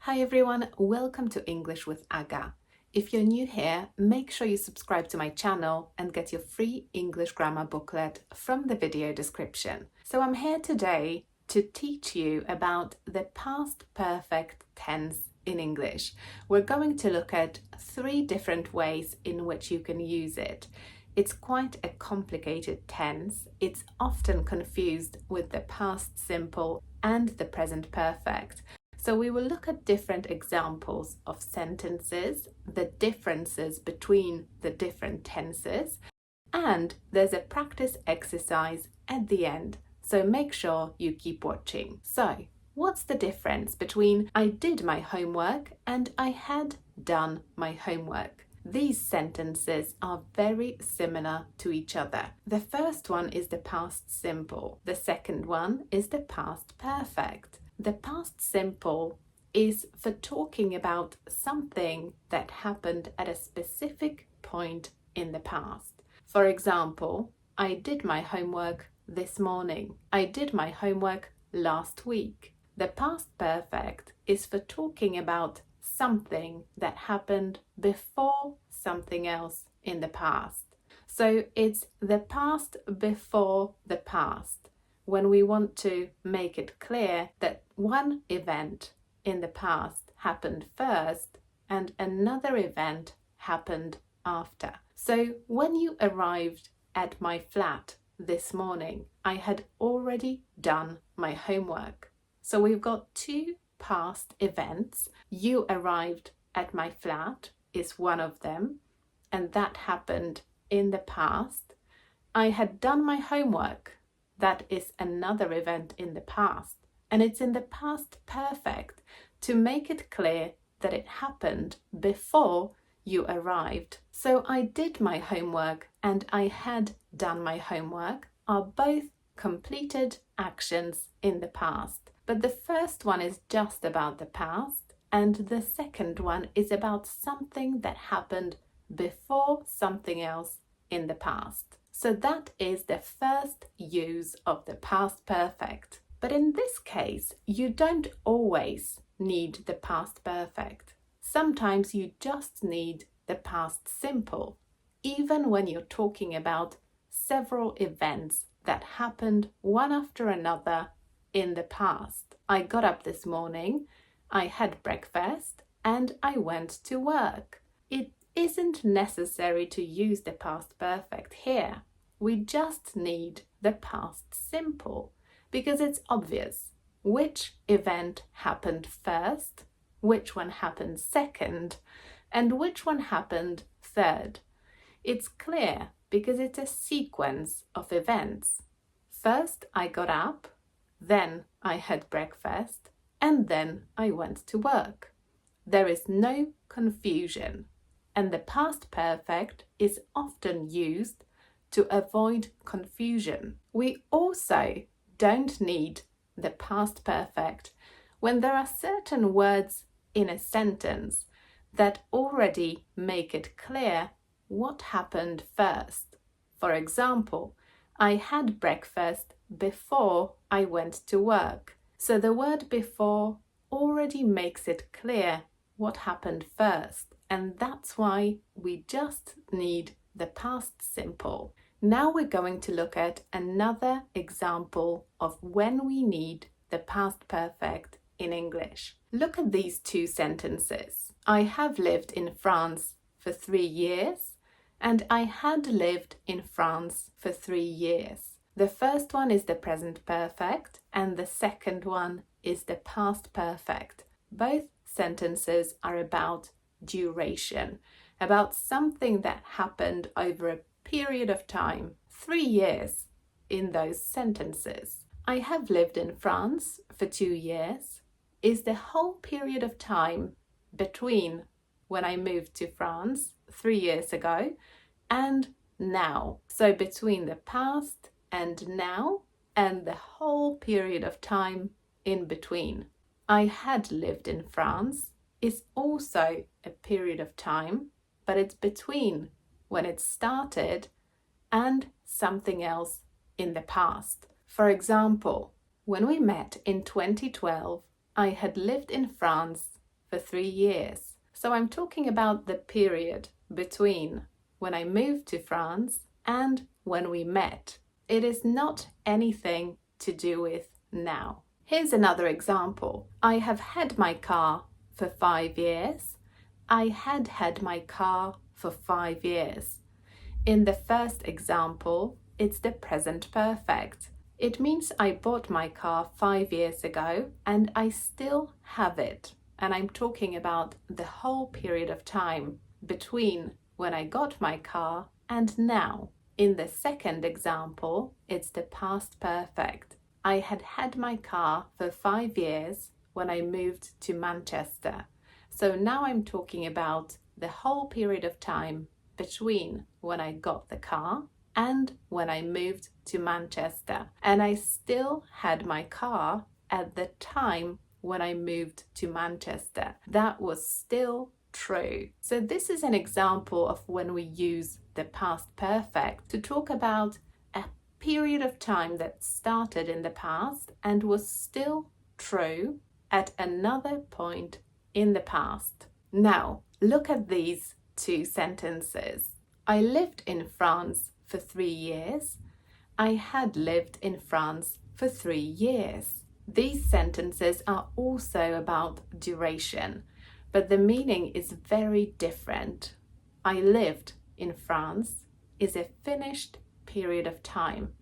Hi everyone, welcome to English with Aga. If you're new here, make sure you subscribe to my channel and get your free English grammar booklet from the video description. So I'm here today to teach you about the past perfect tense in English. We're going to look at 3 different ways in which you can use it. It's quite a complicated tense. It's often confused with the past simple and the present perfect. So we will look at different examples of sentences, the differences between the different tenses, and there's a practice exercise at the end. So make sure you keep watching. So, what's the difference between I did my homework and I had done my homework? These sentences are very similar to each other. The first one is the past simple. The second one is the past perfect. The past simple is for talking about something that happened at a specific point in the past. For example, I did my homework this morning. I did my homework last week. The past perfect is for talking about something that happened before something else in the past. So it's the past before the past, when we want to make it clear that one event in the past happened first and another event happened after. So when you arrived at my flat this morning, I had already done my homework. So we've got 2 past events. You arrived at my flat is one of them, and that happened in the past. I had done my homework. That is another event in the past, and it's in the past perfect to make it clear that it happened before you arrived. So I did my homework and I had done my homework are both completed actions in the past. But the first one is just about the past, and the second one is about something that happened before something else in the past. So that is the first use of the past perfect. But in this case, you don't always need the past perfect. Sometimes you just need the past simple, even when you're talking about several events that happened one after another in the past. I got up this morning, I had breakfast, and I went to work. It isn't necessary to use the past perfect here. We just need the past simple because it's obvious which event happened first, which one happened second, and which one happened third. It's clear because it's a sequence of events. First, I got up, then I had breakfast, and then I went to work. There is no confusion. And the past perfect is often used to avoid confusion. We also don't need the past perfect when there are certain words in a sentence that already make it clear what happened first. For example, I had breakfast before I went to work. So the word before already makes it clear what happened first. And that's why we just need the past simple. Now we're going to look at another example of when we need the past perfect in English. Look at these 2 sentences. I have lived in France for 3 years, and I had lived in France for 3 years. The first one is the present perfect, and the second one is the past perfect. Both sentences are about duration, about something that happened over a period of time, 3 years in those sentences. I have lived in France for 2 years is the whole period of time between when I moved to France 3 years ago and now. So between the past and now, and the whole period of time in between. I had lived in France is also a period of time, but it's between when it started and something else in the past. For example, when we met in 2012, I had lived in France for 3 years. So I'm talking about the period between when I moved to France and when we met. It is not anything to do with now. Here's another example. I have had my car for 5 years. I had my car for 5 years. In the first example, it's the present perfect. It means I bought my car 5 years ago and I still have it. And I'm talking about the whole period of time between when I got my car and now. In the second example, it's the past perfect. I had my car for 5 years when I moved to Manchester. So now I'm talking about the whole period of time between when I got the car and when I moved to Manchester. And I still had my car at the time when I moved to Manchester. That was still true. So this is an example of when we use the past perfect to talk about a period of time that started in the past and was still true at another point in the past. Now, look at these two sentences. I lived in France for 3 years. I had lived in France for 3 years. These sentences are also about duration, but the meaning is very different. I lived in France is a finished period of time.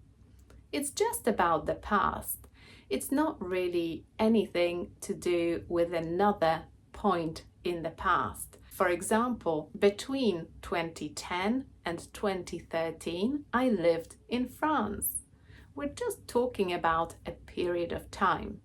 It's just about the past. It's not really anything to do with another point in the past. For example, between 2010 and 2013, I lived in France. We're just talking about a period of time.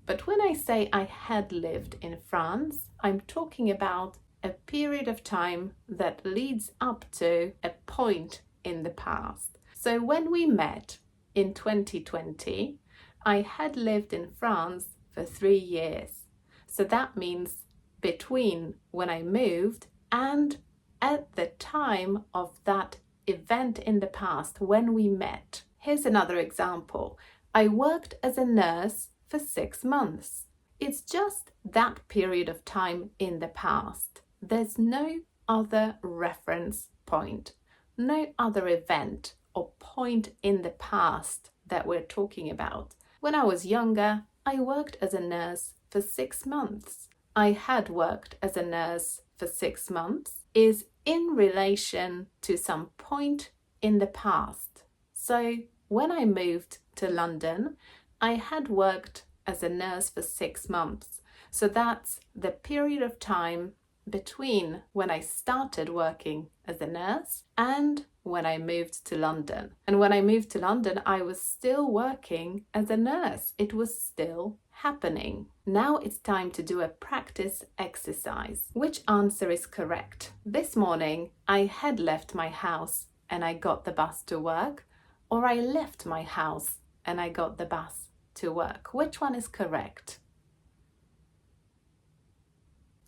But when I say I had lived in France, I'm talking about a period of time that leads up to a point in the past. So when we met in 2020, I had lived in France for 3 years. So that means between when I moved and at the time of that event in the past when we met. Here's another example. I worked as a nurse for 6 months. It's just that period of time in the past. There's no other reference point, no other event or point in the past that we're talking about. When I was younger, I worked as a nurse for 6 months. I had worked as a nurse for 6 months is in relation to some point in the past. So when I moved to London, I had worked as a nurse for 6 months. So that's the period of time between when I started working as a nurse and when I moved to London. And when I moved to London, I was still working as a nurse. It was still happening. Now it's time to do a practice exercise. Which answer is correct? This morning, I had left my house and I got the bus to work, or I left my house and I got the bus to work. Which one is correct?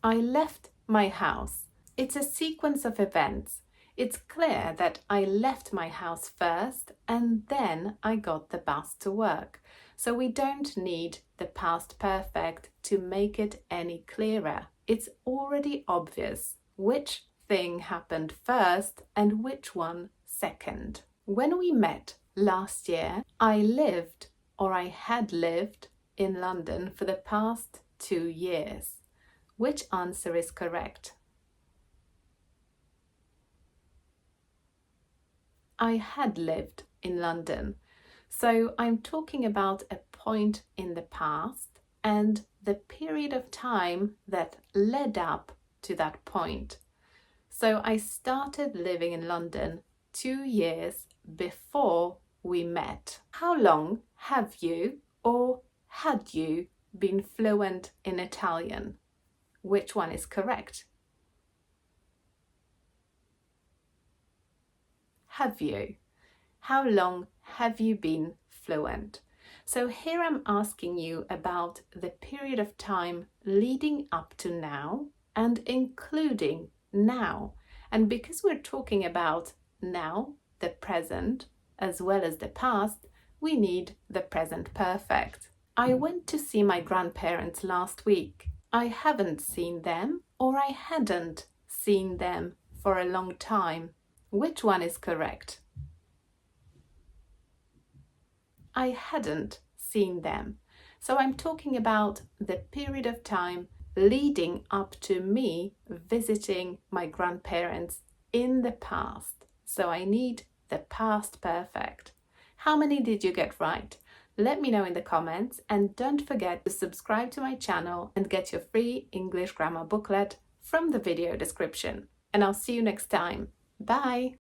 I left my house. It's a sequence of events. It's clear that I left my house first and then I got the bus to work. So we don't need the past perfect to make it any clearer. It's already obvious which thing happened first and which one second. When we met last year, I lived or I had lived in London for the past 2 years. Which answer is correct? I had lived in London. So I'm talking about a point in the past and the period of time that led up to that point. So I started living in London 2 years before we met. How long have you or had you been fluent in Italian? Which one is correct? Have you? How long have you been fluent? So here I'm asking you about the period of time leading up to now and including now. And because we're talking about now, the present, as well as the past, we need the present perfect. I went to see my grandparents last week. I haven't seen them or I hadn't seen them for a long time. Which one is correct? I hadn't seen them. So I'm talking about the period of time leading up to me visiting my grandparents in the past. So I need the past perfect. How many did you get right? Let me know in the comments, and don't forget to subscribe to my channel and get your free English grammar booklet from the video description. And I'll see you next time. Bye!